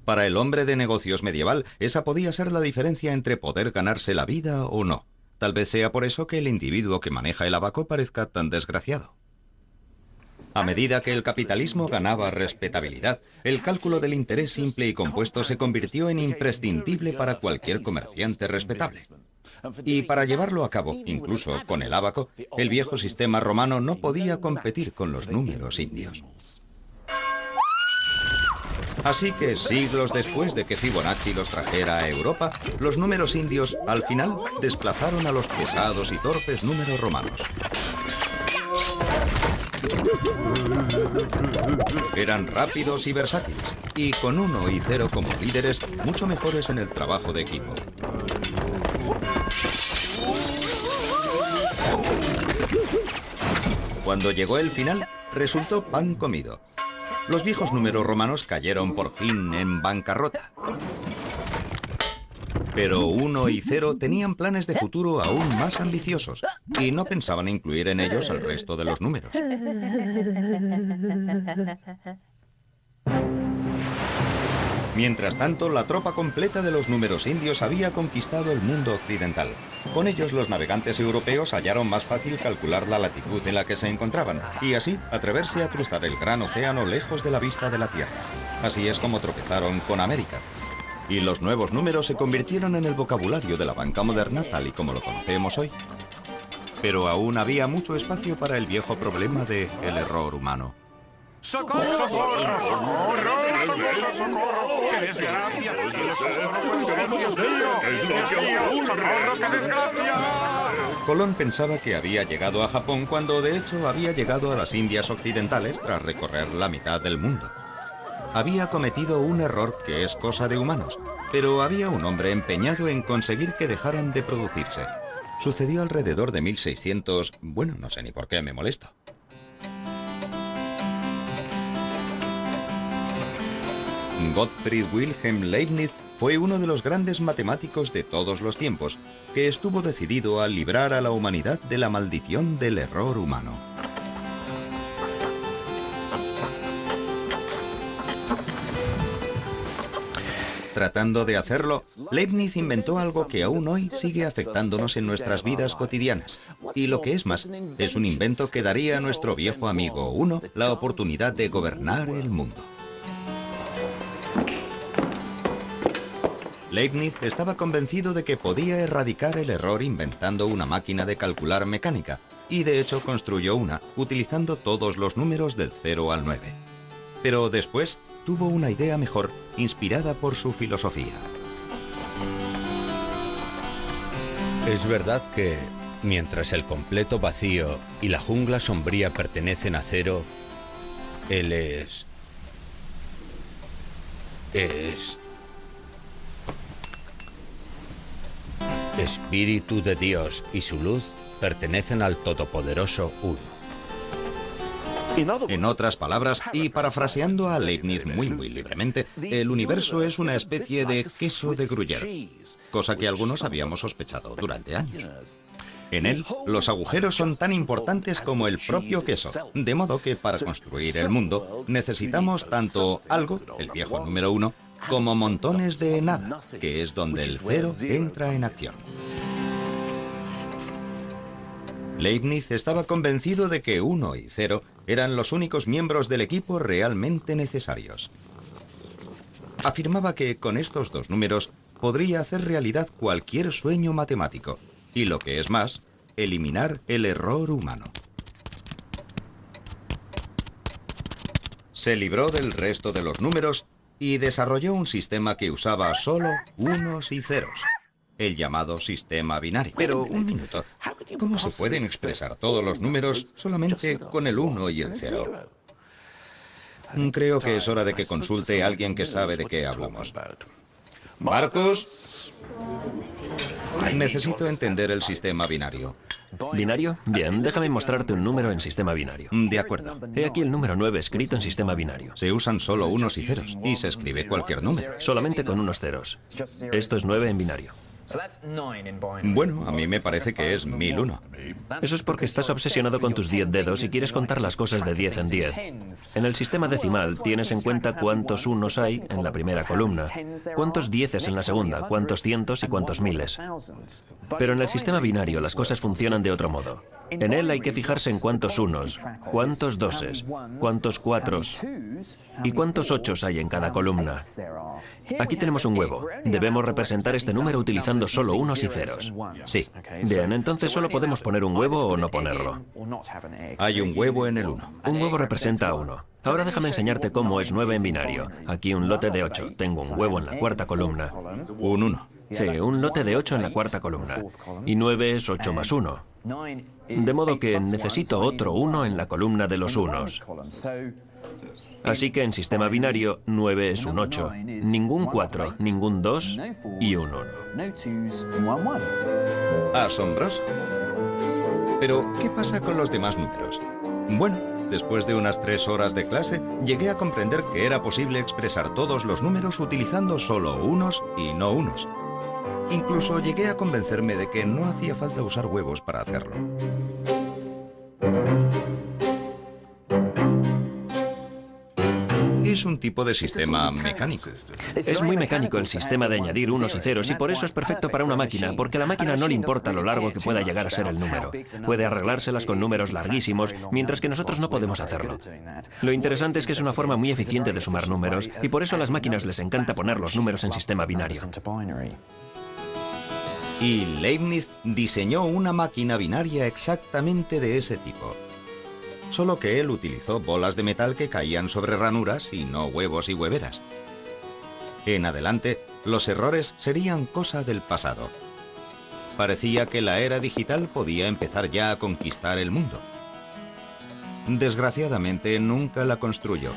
Speaker 1: Para el hombre de negocios medieval, esa podía ser la diferencia entre poder ganarse la vida o no. Tal vez sea por eso que el individuo que maneja el ábaco parezca tan desgraciado. A medida que el capitalismo ganaba respetabilidad, el cálculo del interés simple y compuesto se convirtió en imprescindible para cualquier comerciante respetable. Y para llevarlo a cabo, incluso con el ábaco, el viejo sistema romano no podía competir con los números indios. Así que siglos después de que Fibonacci los trajera a Europa, los números indios al final desplazaron a los pesados y torpes números romanos. Eran rápidos y versátiles, y con 1 y 0 como líderes, mucho mejores en el trabajo de equipo. Cuando llegó el final, resultó pan comido. Los viejos números romanos cayeron por fin en bancarrota. Pero 1 y 0 tenían planes de futuro aún más ambiciosos y no pensaban incluir en ellos el resto de los números. Mientras tanto, la tropa completa de los números indios había conquistado el mundo occidental. Con ellos, los navegantes europeos hallaron más fácil calcular la latitud en la que se encontraban y así atreverse a cruzar el gran océano lejos de la vista de la Tierra. Así es como tropezaron con América. Y los nuevos números se convirtieron en el vocabulario de la banca moderna tal y como lo conocemos hoy. Pero aún había mucho espacio para el viejo problema de el error humano.
Speaker 9: ¡Socorro, socorro, socorro! ¡Socorro, socorro! ¡Qué desgracia! ¡Dios mío! ¡Socorro, qué desgracia!
Speaker 1: Colón pensaba que había llegado a Japón cuando de hecho había llegado a las Indias Occidentales tras recorrer la mitad del mundo. Había cometido un error que es cosa de humanos, pero había un hombre empeñado en conseguir que dejaran de producirse. Sucedió alrededor de 1600... Bueno, no sé ni por qué me molesto. Gottfried Wilhelm Leibniz fue uno de los grandes matemáticos de todos los tiempos, que estuvo decidido a librar a la humanidad de la maldición del error humano. Tratando de hacerlo, Leibniz inventó algo que aún hoy sigue afectándonos en nuestras vidas cotidianas. Y lo que es más, es un invento que daría a nuestro viejo amigo Uno la oportunidad de gobernar el mundo. Leibniz estaba convencido de que podía erradicar el error inventando una máquina de calcular mecánica, y de hecho construyó una, utilizando todos los números del 0 al 9. Pero después tuvo una idea mejor, inspirada por su filosofía.
Speaker 7: Es verdad que, mientras el completo vacío y la jungla sombría pertenecen a Cero, él es Espíritu de Dios y su luz pertenecen al Todopoderoso Uno.
Speaker 1: En otras palabras, y parafraseando a Leibniz muy libremente, el universo es una especie de queso de Gruyère, cosa que algunos habíamos sospechado durante años. En él, los agujeros son tan importantes como el propio queso, de modo que para construir el mundo necesitamos tanto algo, el viejo número 1, como montones de nada, que es donde el 0 entra en acción. Leibniz estaba convencido de que 1 y 0 eran los únicos miembros del equipo realmente necesarios. Afirmaba que con estos dos números podría hacer realidad cualquier sueño matemático, y lo que es más, eliminar el error humano. Se libró del resto de los números y desarrolló un sistema que usaba solo unos y ceros, el llamado sistema binario. Pero un minuto, ¿cómo se pueden expresar todos los números solamente con el 1 y el 0? Creo que es hora de que consulte a alguien que sabe de qué hablamos. Marcos, necesito entender el sistema binario.
Speaker 4: ¿Binario? Bien, déjame mostrarte un número en sistema binario.
Speaker 1: De acuerdo.
Speaker 4: He aquí el número 9 escrito en sistema binario.
Speaker 1: Se usan solo unos y ceros, y se escribe cualquier número.
Speaker 4: Solamente con unos ceros. Esto es 9 en binario.
Speaker 1: Bueno, a mí me parece que es 1001.
Speaker 4: Eso es porque estás obsesionado con tus 10 dedos y quieres contar las cosas de 10 en 10. En el sistema decimal tienes en cuenta cuántos unos hay en la primera columna, cuántos dieces en la segunda, cuántos cientos y cuántos miles. Pero en el sistema binario las cosas funcionan de otro modo. En él hay que fijarse en cuántos unos, cuántos doses, cuántos cuatros y cuántos ochos hay en cada columna. Aquí tenemos un huevo. Debemos representar este número utilizando solo unos y ceros.
Speaker 1: Sí.
Speaker 4: Bien, entonces solo podemos poner un huevo o no ponerlo.
Speaker 1: Hay un huevo en el 1.
Speaker 4: Un huevo representa a 1. Ahora déjame enseñarte cómo es 9 en binario. Aquí un lote de 8. Tengo un huevo en la cuarta columna.
Speaker 1: Un 1.
Speaker 4: Sí, un lote de 8 en la cuarta columna. Y 9 es 8 más 1. De modo que necesito otro 1 en la columna de los unos. Así que en sistema binario, 9 es un 8. Ningún 4, ningún 2 y un 1.
Speaker 1: Asombroso. Pero, ¿qué pasa con los demás números? Bueno, después de unas 3 horas de clase, llegué a comprender que era posible expresar todos los números utilizando solo unos y no unos. Incluso llegué a convencerme de que no hacía falta usar huevos para hacerlo. Es un tipo de sistema mecánico.
Speaker 4: Es muy mecánico el sistema de añadir unos y ceros y por eso es perfecto para una máquina, porque a la máquina no le importa lo largo que pueda llegar a ser el número. Puede arreglárselas con números larguísimos, mientras que nosotros no podemos hacerlo. Lo interesante es que es una forma muy eficiente de sumar números y por eso a las máquinas les encanta poner los números en sistema binario.
Speaker 1: Y Leibniz diseñó una máquina binaria exactamente de ese tipo. Solo que él utilizó bolas de metal que caían sobre ranuras y no huevos y hueveras. En adelante, los errores serían cosa del pasado. Parecía que la era digital podía empezar ya a conquistar el mundo. Desgraciadamente, nunca la construyó.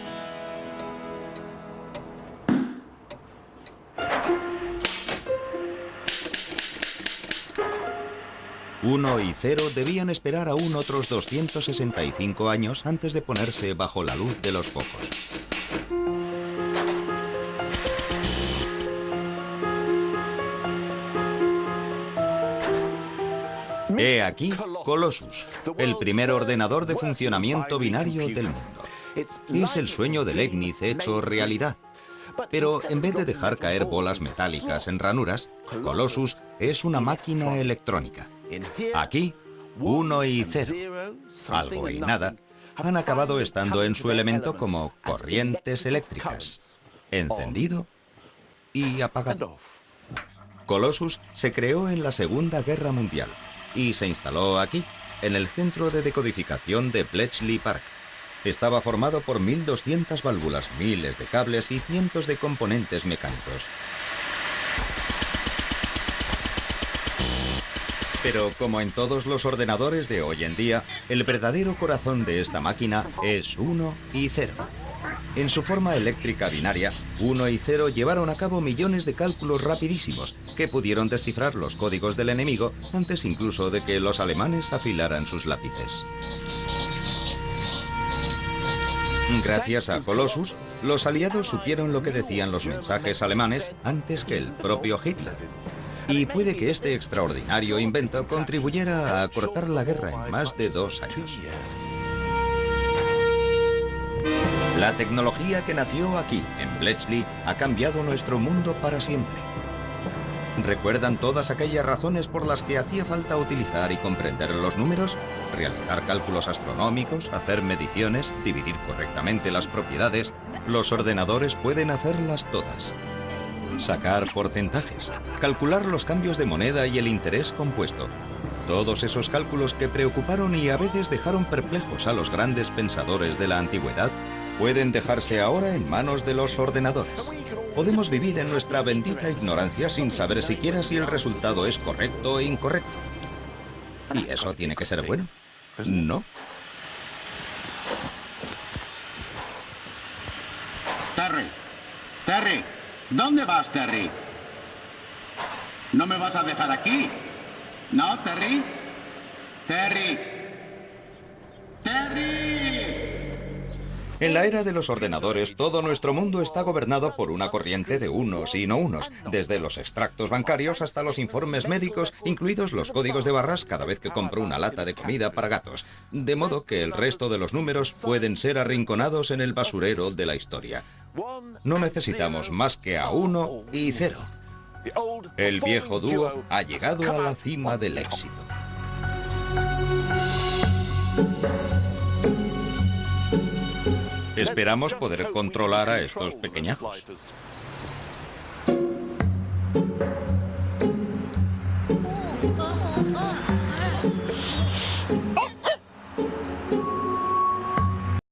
Speaker 1: Uno y 0 debían esperar aún otros 265 años antes de ponerse bajo la luz de los focos. He aquí Colossus, el primer ordenador de funcionamiento binario del mundo. Es el sueño de Leibniz hecho realidad. Pero en vez de dejar caer bolas metálicas en ranuras, Colossus es una máquina electrónica. Aquí, 1 y 0, algo y nada, han acabado estando en su elemento como corrientes eléctricas, encendido y apagado. Colossus se creó en la Segunda Guerra Mundial y se instaló aquí, en el centro de decodificación de Bletchley Park. Estaba formado por 1200 válvulas, miles de cables y cientos de componentes mecánicos. Pero como en todos los ordenadores de hoy en día, el verdadero corazón de esta máquina es 1 y 0. En su forma eléctrica binaria, 1 y 0 llevaron a cabo millones de cálculos rapidísimos que pudieron descifrar los códigos del enemigo antes incluso de que los alemanes afilaran sus lápices. Gracias a Colossus, los aliados supieron lo que decían los mensajes alemanes antes que el propio Hitler. Y puede que este extraordinario invento contribuyera a acortar la guerra en más de 2 años. La tecnología que nació aquí, en Bletchley, ha cambiado nuestro mundo para siempre. ¿Recuerdan todas aquellas razones por las que hacía falta utilizar y comprender los números? Realizar cálculos astronómicos, hacer mediciones, dividir correctamente las propiedades. Los ordenadores pueden hacerlas todas. Sacar porcentajes, calcular los cambios de moneda y el interés compuesto. Todos esos cálculos que preocuparon y a veces dejaron perplejos a los grandes pensadores de la antigüedad pueden dejarse ahora en manos de los ordenadores. Podemos vivir en nuestra bendita ignorancia sin saber siquiera si el resultado es correcto o incorrecto. ¿Y eso tiene que ser bueno? ¿No?
Speaker 6: Terry, ¿dónde vas, Terry? ¿No me vas a dejar aquí? ¿No, Terry? ¡Terry!
Speaker 1: En la era de los ordenadores, todo nuestro mundo está gobernado por una corriente de unos y no unos, desde los extractos bancarios hasta los informes médicos, incluidos los códigos de barras cada vez que compro una lata de comida para gatos. De modo que el resto de los números pueden ser arrinconados en el basurero de la historia. No necesitamos más que a 1 y 0. El viejo dúo ha llegado a la cima del éxito. Esperamos poder controlar a estos pequeñajos.